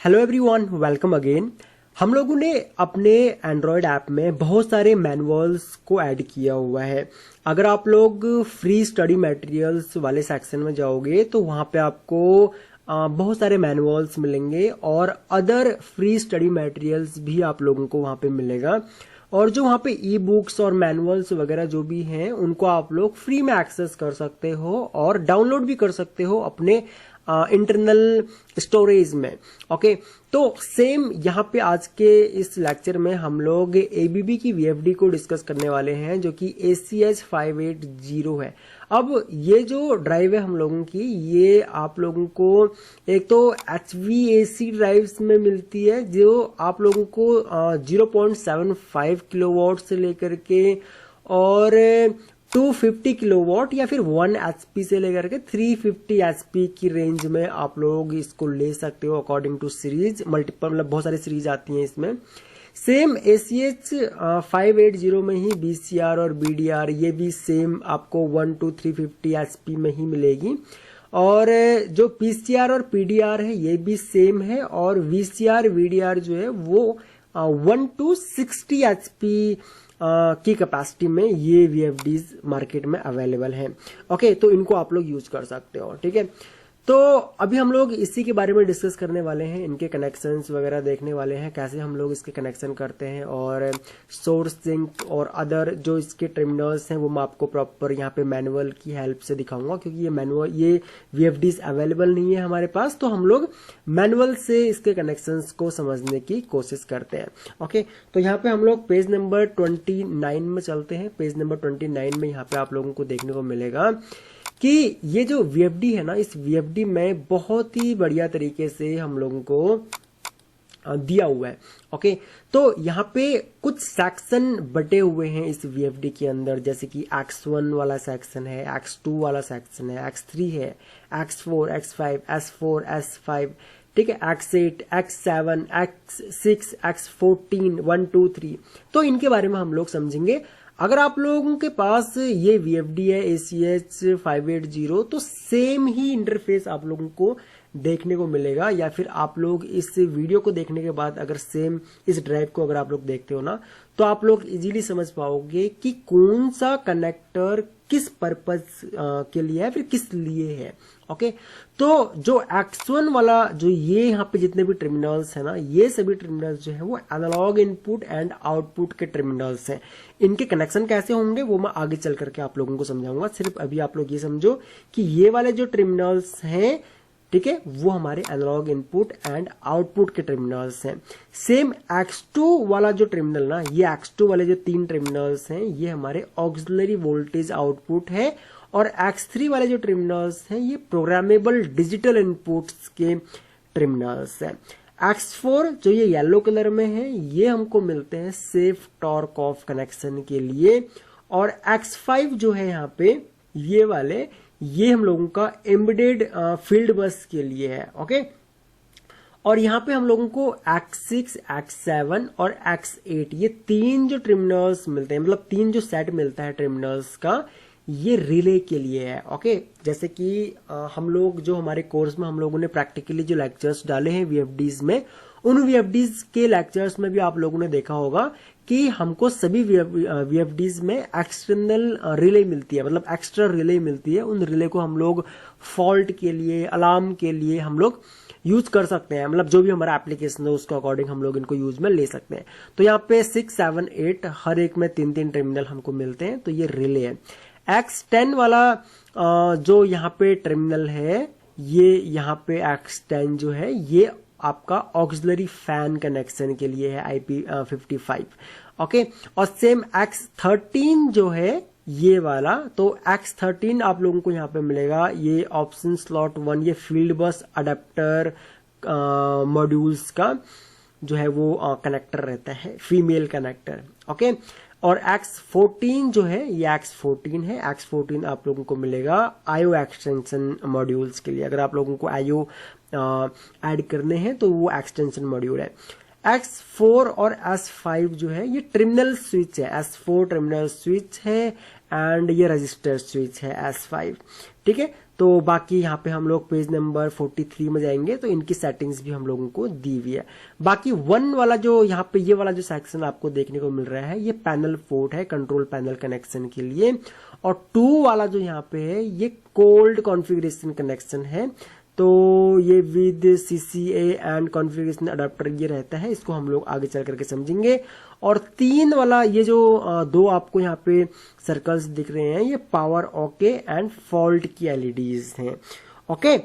Hello everyone, welcome again. हम लोगों ने अपने एंड्रॉयड ऐप में बहुत सारे मैनुअल्स को ऐड किया हुआ है। अगर आप लोग फ्री स्टडी मटेरियल्स वाले सेक्शन में जाओगे तो वहां पे आपको बहुत सारे मैनुअल्स मिलेंगे और अदर फ्री स्टडी मटेरियल्स भी आप लोगों को वहां पे मिलेगा। और जो वहां पे ई बुक्स और मैनुअल्स वगैरह जो भी हैं उनको आप लोग फ्री में एक्सेस कर सकते हो और डाउनलोड भी कर सकते हो अपने इंटरनल स्टोरेज में। ओके, तो सेम यहाँ पे आज के इस लेक्चर में हम लोग एबीबी की वीएफडी को डिस्कस करने वाले हैं जो कि ACH 580 है। अब ये जो ड्राइव है हम लोगों की, ये आप लोगों को एक तो HVAC ड्राइव्स में मिलती है जो आप लोगों को 0.75 किलोवाट से लेकर के और 250 किलोवाट या फिर 1 HP से लेकर के 350 HP की रेंज में आप लोग इसको ले सकते हो अकॉर्डिंग टू सीरीज। मल्टीपल मतलब बहुत सारी सीरीज आती हैं इसमें। सेम ACH 580 में ही BCR और BDR ये भी सेम आपको 1 to 350 HP में ही मिलेगी। और जो PCR और PDR है ये भी सेम है और VCR VDR जो है वो 1 to 60 HP की कैपेसिटी में ये VFDs मार्केट में अवेलेबल हैं। ओके, तो इनको आप लोग यूज कर सकते हो। ठीक है, तो अभी हम लोग इसी के बारे में डिस्कस करने वाले हैं, इनके कनेक्शंस वगैरह देखने वाले हैं, कैसे हम लोग इसके कनेक्शन करते हैं और सोर्स सिंक और अदर जो इसके टर्मिनल्स हैं वो मैं आपको प्रॉपर यहाँ पे मैनुअल की हेल्प से दिखाऊंगा, क्योंकि ये VFDs अवेलेबल नहीं है हमारे पास, तो हम लोग मैनुअल से इसके कनेक्शंस को समझने की कोशिश करते हैं। ओके, तो यहाँ पे हम लोग पेज नंबर 29 में चलते हैं। पेज नंबर 29 में यहाँ पे आप लोगों को देखने को मिलेगा कि ये जो VFD है ना, इस VFD में बहुत ही बढ़िया तरीके से हम लोगों को दिया हुआ है। ओके, तो यहाँ पे कुछ सेक्शन बटे हुए हैं इस VFD के अंदर, जैसे कि X1 वाला सेक्शन है, X2 वाला सेक्शन है, X3 है, X4, X5, S4, S5, ठीक है, X8, X7, X6, X14, 1 2 3। तो इनके बारे में हम लोग समझेंगे। अगर आप लोगों के पास ये VFD है ACH 580 तो सेम ही इंटरफेस आप लोगों को देखने को मिलेगा, या फिर आप लोग इस वीडियो को देखने के बाद अगर सेम इस ड्राइव को अगर आप लोग देखते हो ना तो आप लोग इजीली समझ पाओगे कि कौन सा कनेक्टर किस पर्पज के लिए है, फिर किस लिए है। ओके, तो जो X1 वाला जो ये यहाँ पे जितने भी टर्मिनल्स है ना, ये सभी टर्मिनल्स जो है वो एनालॉग इनपुट एंड आउटपुट के टर्मिनल्स हैं। इनके कनेक्शन कैसे होंगे वो मैं आगे चल करके आप लोगों को समझाऊंगा। सिर्फ अभी आप लोग ये समझो कि ये वाले जो टर्मिनल्स हैं, ठीक है, वो हमारे एनालॉग इनपुट एंड आउटपुट के टर्मिनल्स हैं। सेम X2 वाला जो टर्मिनल ना, ये X2 वाले जो 3 टर्मिनल्स हैं ये हमारे ऑक्सिलरी वोल्टेज आउटपुट है, और X3 वाले जो टर्मिनल्स हैं ये प्रोग्रामेबल डिजिटल इनपुट्स के टर्मिनल्स हैं। X4 जो ये येलो कलर में है ये हमको मिलते हैं सेफ टॉर्क ऑफ कनेक्शन के लिए, और X5 जो है यहाँ पे ये वाले ये हम लोगों का एम्बेडेड फील्ड बस के लिए है। ओके, और यहाँ पे हम लोगों को X6, X7 और X8 ये 3 जो टर्मिनल्स मिलते हैं, मतलब 3 जो सेट मिलता है टर्मिनल्स का, ये रिले के लिए है। ओके, जैसे कि हम लोग जो हमारे कोर्स में हम लोगों ने प्रैक्टिकली जो लेक्चर्स डाले हैं VFDs में, उन VFDs के लेक्चर्स में भी आप लोगों ने देखा होगा कि हमको सभी VFDs में एक्सटर्नल रिले मिलती है, मतलब एक्स्ट्रा रिले मिलती है। उन रिले को हम लोग फॉल्ट के लिए, अलार्म के लिए हम लोग यूज कर सकते हैं, मतलब जो भी हमारा एप्लीकेशन है उसको अकॉर्डिंग हम लोग इनको यूज में ले सकते हैं। तो यहाँ पे 6, 7, 8 हर एक में 3-3 टर्मिनल हमको मिलते हैं, तो ये रिले है। X10 वाला जो यहाँ पे टर्मिनल है, ये यहाँ पे X10 जो है ये आपका ऑक्सिलरी फैन कनेक्शन के लिए है, IP55। ओके, और सेम X13 जो है ये वाला, तो X13 आप लोगों को यहाँ पे मिलेगा, ये ऑप्शन स्लॉट 1, ये फील्ड बस अडेप्टर मॉड्यूल्स का जो है वो कनेक्टर रहता है, फीमेल कनेक्टर। ओके, और X14 जो है ये X14 है। X14 आप लोगों को मिलेगा IO एक्सटेंशन मॉड्यूल्स के लिए, अगर आप लोगों को IO ऐड करने हैं तो वो एक्सटेंशन मॉड्यूल है। X4 और S5 जो है ये टर्मिनल स्विच है, S4 टर्मिनल स्विच है एंड ये रजिस्टर स्विच है S5, ठीक है। तो बाकी यहाँ पे हम लोग पेज नंबर 43 में जाएंगे तो इनकी सेटिंग्स भी हम लोगों को दी हुई है। बाकी 1 वाला जो यहाँ पे ये वाला जो सेक्शन आपको देखने को मिल रहा है ये पैनल पोर्ट है कंट्रोल पैनल कनेक्शन के लिए, और 2 वाला जो यहाँ पे है ये कोल्ड कॉन्फ़िगरेशन कनेक्शन है। तो ये with CCA and configuration adapter ये रहता है, इसको हम लोग आगे चल करके समझेंगे। और 3 वाला ये जो 2 आपको यहाँ पे सर्कल्स दिख रहे हैं ये पावर ओके एंड फॉल्ट की LEDs हैं, ओके।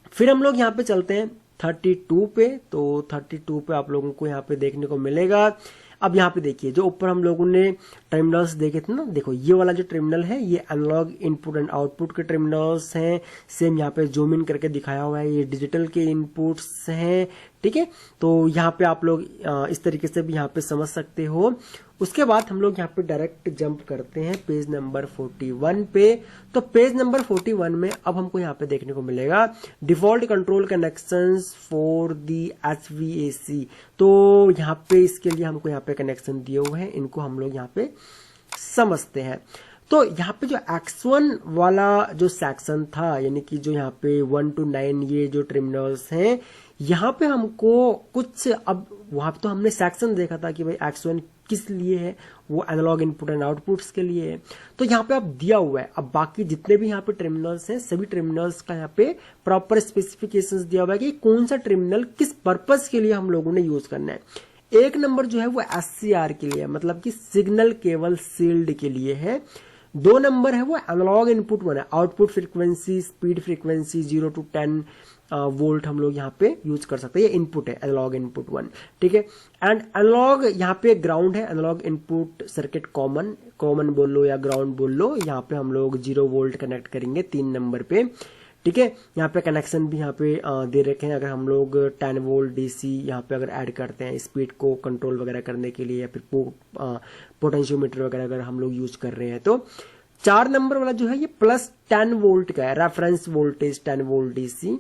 फिर हम लोग यहाँ पे चलते हैं 32 पे। तो 32 पे आप लोगों को यहाँ पे देखने को मिलेगा, अब यहाँ पे देखिए जो ऊपर हम लोगों ने टर्मिनल्स देखे थे ना, देखो ये वाला जो टर्मिनल है ये एनालॉग इनपुट एंड आउटपुट के टर्मिनल्स हैं। सेम यहाँ पे जूम इन करके दिखाया हुआ है, ये डिजिटल के इनपुट्स हैं, ठीक है। तो यहाँ पे आप लोग इस तरीके से भी यहाँ पे समझ सकते हो। उसके बाद हम लोग यहाँ पे डायरेक्ट जंप करते हैं पेज नंबर 41 पे। तो पेज नंबर 41 में अब हमको यहाँ पे देखने को मिलेगा default control connections for the HVAC। तो यहाँ पे इसके लिए हमको यहाँ पे कनेक्शन दिए हुए हैं, इनको हम लोग यहाँ पे समझते हैं। तो यहाँ पे जो X1 वाला जो सेक्शन था, यानी कि जो यहाँ पे 1 to 9 ये जो टर्मिनल्स हैं, यहाँ पे हमको कुछ, अब वहां पे तो हमने सेक्शन देखा था कि भाई X1 किस लिए है, वो एनालॉग इनपुट एंड आउटपुट्स के लिए है। तो यहाँ पे अब दिया हुआ है, अब बाकी जितने भी यहाँ पे टर्मिनल्स हैं सभी टर्मिनल्स का यहाँ पे प्रॉपर स्पेसिफिकेशंस दिया हुआ है कि कौन सा टर्मिनल किस पर्पस के लिए हम लोगों ने यूज करना है। 1 नंबर जो है वो SCR के लिए है, मतलब कि सिग्नल केवल शील्ड के लिए है। 2 नंबर है वो एनालॉग इनपुट 1 है, output frequency speed frequency 0 to 10 volt हम लोग यहाँ पे यूज कर सकते हैं, ये इनपुट है एनालॉग इनपुट 1, ठीक है। एंड एनालॉग यहाँ पे ग्राउंड है, एनालॉग इनपुट सर्किट कॉमन बोल लो या ग्राउंड बोल लो, यहाँ पे हम लोग 0 वोल्ट कनेक्ट करेंगे 3 नंबर पे, ठीक है। यहाँ पे कनेक्शन भी यहाँ पे दे रखे हैं, अगर हम लोग 10 वोल्ट DC यहाँ पे अगर ऐड करते हैं स्पीड को कंट्रोल वगैरह करने के लिए, या फिर पोटेंशियोमीटर वगैरह अगर हम लोग यूज कर रहे हैं। तो 4 नंबर वाला जो है ये प्लस 10 वोल्ट का है, reference voltage 10 volt DC।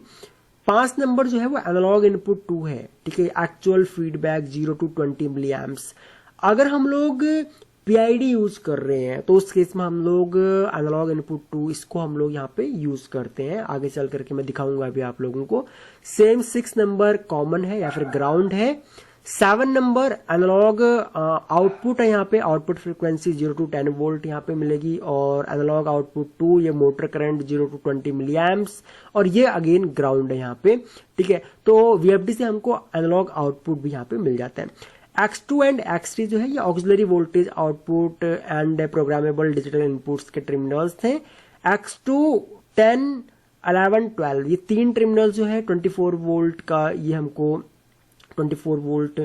5 number जो है वो एनालॉग इनपुट 2 है, ठीक है, actual feedback 0 to 20 milli amps. अगर हम लोग PID यूज कर रहे हैं तो उस केस में हम लोग एनालॉग इनपुट 2 इसको हम लोग यहाँ पे यूज करते हैं, आगे चल करके मैं दिखाऊंगा अभी आप लोगों को। सेम 6 नंबर कॉमन है या फिर ग्राउंड है। 7 नंबर एनालॉग आउटपुट है, यहाँ पे आउटपुट फ्रीक्वेंसी 0 to 10 वोल्ट यहाँ पे मिलेगी, और एनालॉग आउटपुट 2 ये motor current 0 to 20 milli amps, और ये अगेन ग्राउंड है यहाँ पे, ठीक है। तो VFD से हमको एनालॉग आउटपुट भी यहाँ पे मिल जाता है। X2 एंड X3 जो है ये auxiliary voltage output and programmable digital inputs के टर्मिनल्स थे। X2 10 11 12 ये 3 टर्मिनल जो है 24 वोल्ट का, ये हमको 24 वोल्ट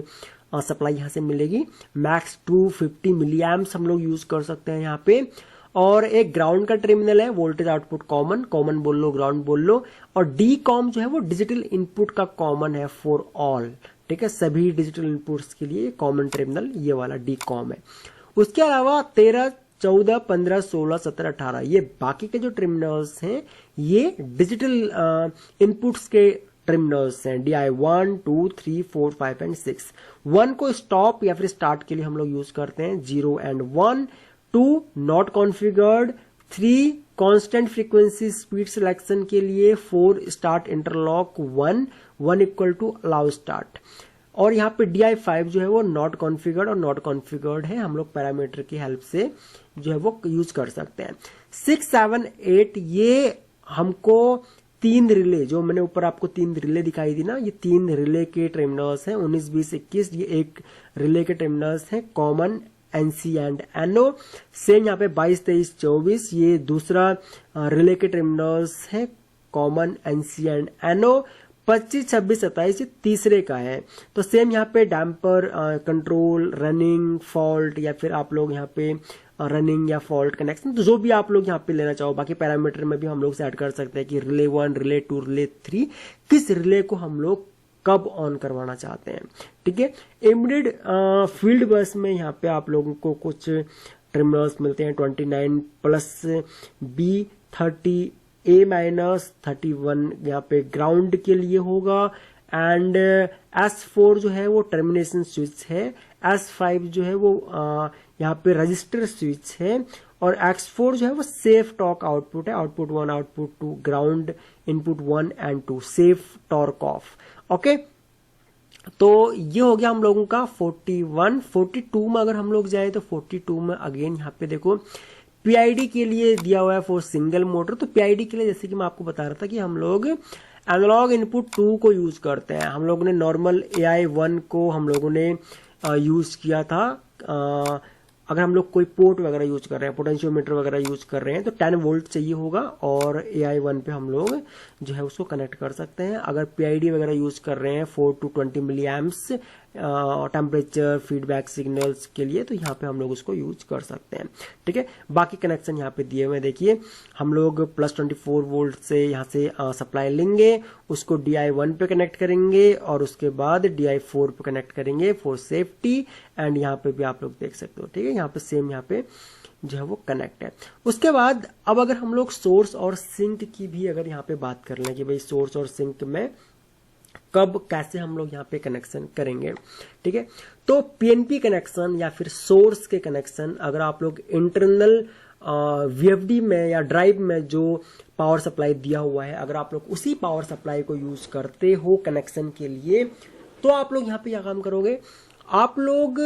सप्लाई यहाँ से मिलेगी। मैक्स 250 मिली एम्प्स हम लोग यूज कर सकते हैं यहाँ पे। और एक ग्राउंड का टर्मिनल है, वोल्टेज आउटपुट कॉमन बोल लो, ग्राउंड बोल लो। और DCOM जो है वो डिजिटल इनपुट का कॉमन है फॉर ऑल, ठीक है, सभी डिजिटल इनपुट्स के लिए कॉमन टर्मिनल ये वाला DCOM है। उसके अलावा 13 14 15 16 17 18 ये बाकी के जो टर्मिनल्स हैं ये डिजिटल इनपुट्स के टर्मिनल्स हैं, DI 1 2 3 4 5 एंड 6। 1 को स्टॉप या फिर स्टार्ट के लिए हम लोग यूज करते हैं 0 and 1। 2 not configured. 3 constant frequency speed selection के लिए। 4 start interlock 1 equal to allow start. और यहाँ पे DI 5 जो है वो नॉट कॉन्फ़िगर्ड और नॉट कॉन्फ़िगर्ड है, हम लोग पैरामीटर की हेल्प से जो है वो यूज कर सकते हैं। 6 7 8 ये हमको 3 रिले, जो मैंने ऊपर आपको 3 रिले दिखाई दी ना, ये 3 रिले के टर्मिनल्स हैं। 19 20 21 ये एक रिले के टर्मिनल्स हैं, common NC and NO। Same यहाँ पे 22 23 24 ये दूसरा रिले के टर्मिनल्स है, कॉमन NC एंड NO। 25 26 27 ये तीसरे का है। तो सेम यहाँ पे डैम्पर कंट्रोल रनिंग फॉल्ट, या फिर आप लोग यहाँ पे रनिंग या फॉल्ट कनेक्शन, तो जो भी आप लोग यहाँ पे लेना चाहो। बाकी पैरामीटर में भी हम लोग सेट कर सकते हैं कि रिले 1 रिले 2 रिले 3 किस रिले को हम लोग कब ऑन करवाना चाहते हैं, ठीक है। एम्बेडेड फील्ड बस में यहाँ पे आप लोगों को कुछ टर्मिनल्स मिलते हैं 29 प्लस B 30 A माइनस 31 यहाँ पे ग्राउंड के लिए होगा। एंड S4 जो है वो टर्मिनेशन स्विच है, S5 जो है वो यहाँ पे रजिस्टर स्विच है, और X4 जो है वो सेफ टॉर्क आउटपुट है, output 1 output 2 ground input 1 and 2 safe torque of. Okay, तो ये हो गया हम लोगों का 41। 42 में अगर हम लोग जाए तो 42 में अगेन यहाँ पे देखो पीआईडी के लिए दिया हुआ है फॉर सिंगल मोटर। तो पीआईडी के लिए जैसे कि मैं आपको बता रहा था कि हम लोग एनालॉग इनपुट 2 को यूज करते हैं। हम लोगों ने नॉर्मल AI1 को हम लोगों ने यूज किया था। अगर हम लोग कोई पोर्ट वगैरह यूज कर रहे हैं, पोटेंशियोमीटर वगैरह यूज कर रहे हैं, तो 10 वोल्ट चाहिए होगा और AI1 पे हम लोग जो है उसको कनेक्ट कर सकते हैं। अगर पीआईडी वगैरह यूज कर रहे हैं 4 to 20 milli amps temperature feedback signals के लिए, तो यहाँ पे हम लोग उसको यूज कर सकते हैं। ठीक है, बाकी कनेक्शन यहाँ पे दिए हुए देखिए, हम लोग +24 वोल्ट से यहाँ से सप्लाई लेंगे, उसको DI1 पे कनेक्ट करेंगे और उसके बाद DI4 पे कनेक्ट करेंगे फॉर सेफ्टी। एंड यहाँ पे भी आप लोग देख सकते हो, ठीक है, यहाँ पे सेम यहाँ पे जो है वो कनेक्ट है। उसके बाद अब अगर हम लोग सोर्स और सिंक की भी अगर यहाँ पे बात कर लें कि भाई सोर्स और सिंक में कब कैसे हम लोग यहाँ पे कनेक्शन करेंगे, ठीक है, तो पीएनपी कनेक्शन या फिर सोर्स के कनेक्शन अगर आप लोग इंटरनल VFD में या ड्राइव में जो पावर सप्लाई दिया हुआ है, अगर आप लोग उसी पावर सप्लाई को यूज करते हो कनेक्शन के लिए, तो आप लोग यहाँ पे क्या काम करोगे, आप लोग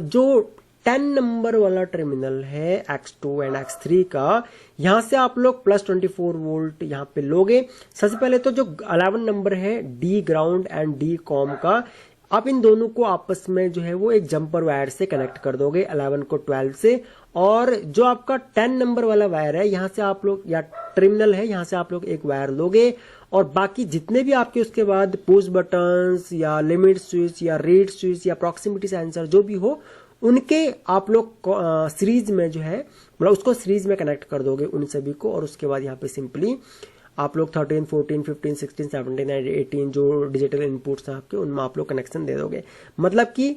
जो 10 नंबर वाला टर्मिनल है X2 एंड X3 का, यहां से आप लोग +24 वोल्ट यहाँ पे लोगे। सबसे पहले तो जो 11 नंबर है D ground and D com का, आप इन दोनों को आपस में जो है वो एक जंपर वायर से कनेक्ट कर दोगे 11 को 12 से, और जो आपका 10 नंबर वाला वायर है यहाँ से आप लोग, या टर्मिनल है, यहाँ से आप लोग एक वायर लोगे, और बाकी जितने भी आपके उसके बाद पुश बटन्स या लिमिट स्विच या रीड स्विच या प्रॉक्सिमिटी सेंसर जो भी हो, उनके आप लोग सीरीज में जो है मतलब उसको सीरीज में कनेक्ट कर दोगे उन सभी को, और उसके बाद यहाँ पे सिंपली आप लोग 13, 14, 15, 16, 17 एंड 18 जो डिजिटल इनपुट्स हैं आपके, उनमें आप लोग कनेक्शन दे दोगे। मतलब कि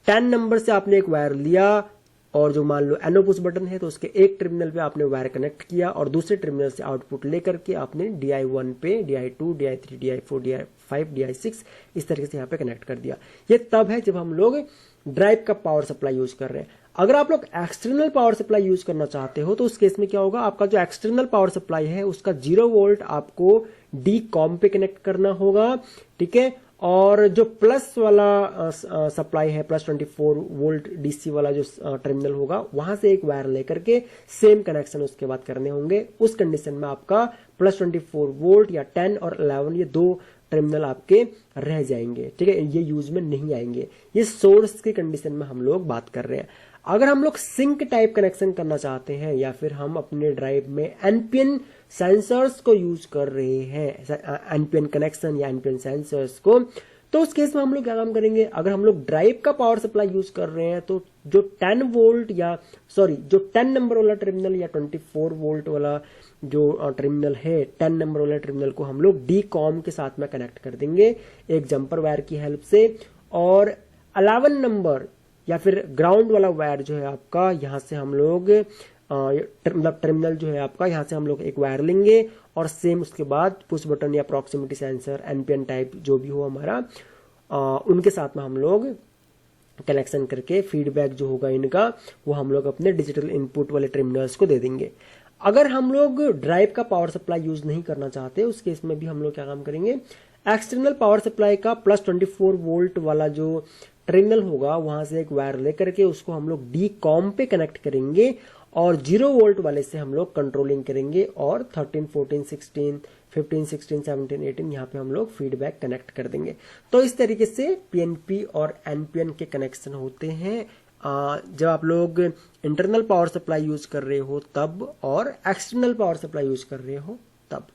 10 नंबर से आपने एक वायर लिया, और जो मान लो NO पुश बटन है तो उसके एक टर्मिनल पे आपने वायर कनेक्ट किया, और दूसरे टर्मिनल से आउटपुट लेकर के आपने DI1 पे DI2 DI3 DI4 DI5 DI6 इस तरीके से यहाँ पे कनेक्ट कर दिया। ये तब है जब हम लोग ड्राइव का पावर सप्लाई यूज कर रहे हैं। अगर आप लोग एक्सटर्नल पावर सप्लाई यूज करना चाहते हो तो उस केस में क्या होगा, आपका जो एक्सटर्नल पावर सप्लाई है उसका 0 वोल्ट आपको D कॉम पे कनेक्ट करना होगा, ठीक है, और जो प्लस वाला सप्लाई है +24 वोल्ट DC वाला जो टर्मिनल होगा, वहां से एक वायर लेकर के सेम कनेक्शन उसके बाद करने होंगे। उस कंडीशन में आपका +24 वोल्ट या 10 और 11 ये दो टर्मिनल आपके रह जाएंगे, ठीक है, ये यूज में नहीं आएंगे। ये सोर्स के कंडीशन में हम लोग बात कर रहे हैं। अगर हम लोग सिंक टाइप कनेक्शन करना चाहते हैं, या फिर हम अपने ड्राइव में NPN सेंसर्स को यूज कर रहे हैं, NPN कनेक्शन या NPN सेंसर्स को, तो उस केस में हम लोग क्या काम करेंगे, अगर हम लोग ड्राइव का पावर सप्लाई यूज कर रहे हैं तो जो 10 वोल्ट या जो 10 नंबर वाला टर्मिनल या 24 वोल्ट वाला जो टर्मिनल है, 10 नंबर वाला टर्मिनल को हम लोग D कॉम के साथ में कनेक्ट कर देंगे एक जंपर वायर की हेल्प से, और 11 नंबर या फिर ग्राउंड वाला वायर जो है आपका, यहाँ से हम लोग मतलब टर्मिनल जो है आपका, यहाँ से हम लोग एक वायर लेंगे, और सेम उसके बाद पुश बटन या प्रॉक्सिमिटी सेंसर NPN टाइप जो भी हो हमारा, उनके साथ में हम लोग कनेक्शन करके फीडबैक जो होगा इनका, वो हम लोग अपने डिजिटल इनपुट वाले टर्मिनल्स को दे देंगे। अगर हम लोग ड्राइव का पावर सप्लाई यूज नहीं करना चाहते, उस केस में भी हम लोग क्या काम करेंगे, एक्सटर्नल पावर सप्लाई का +24 वोल्ट वाला जो टर्मिनल होगा, वहां से एक वायर लेकर के उसको हम लोग D कॉम पे कनेक्ट करेंगे, और 0 वोल्ट वाले से हम लोग कंट्रोलिंग करेंगे, और 13, 14, 16, 15, 16, 17, 18 यहाँ पे हम लोग फीडबैक कनेक्ट कर देंगे। तो इस तरीके से PNP और NPN के कनेक्शन होते हैं जब आप लोग इंटरनल पावर सप्लाई यूज कर रहे हो तब, और एक्सटर्नल पावर सप्लाई यूज कर रहे हो तब।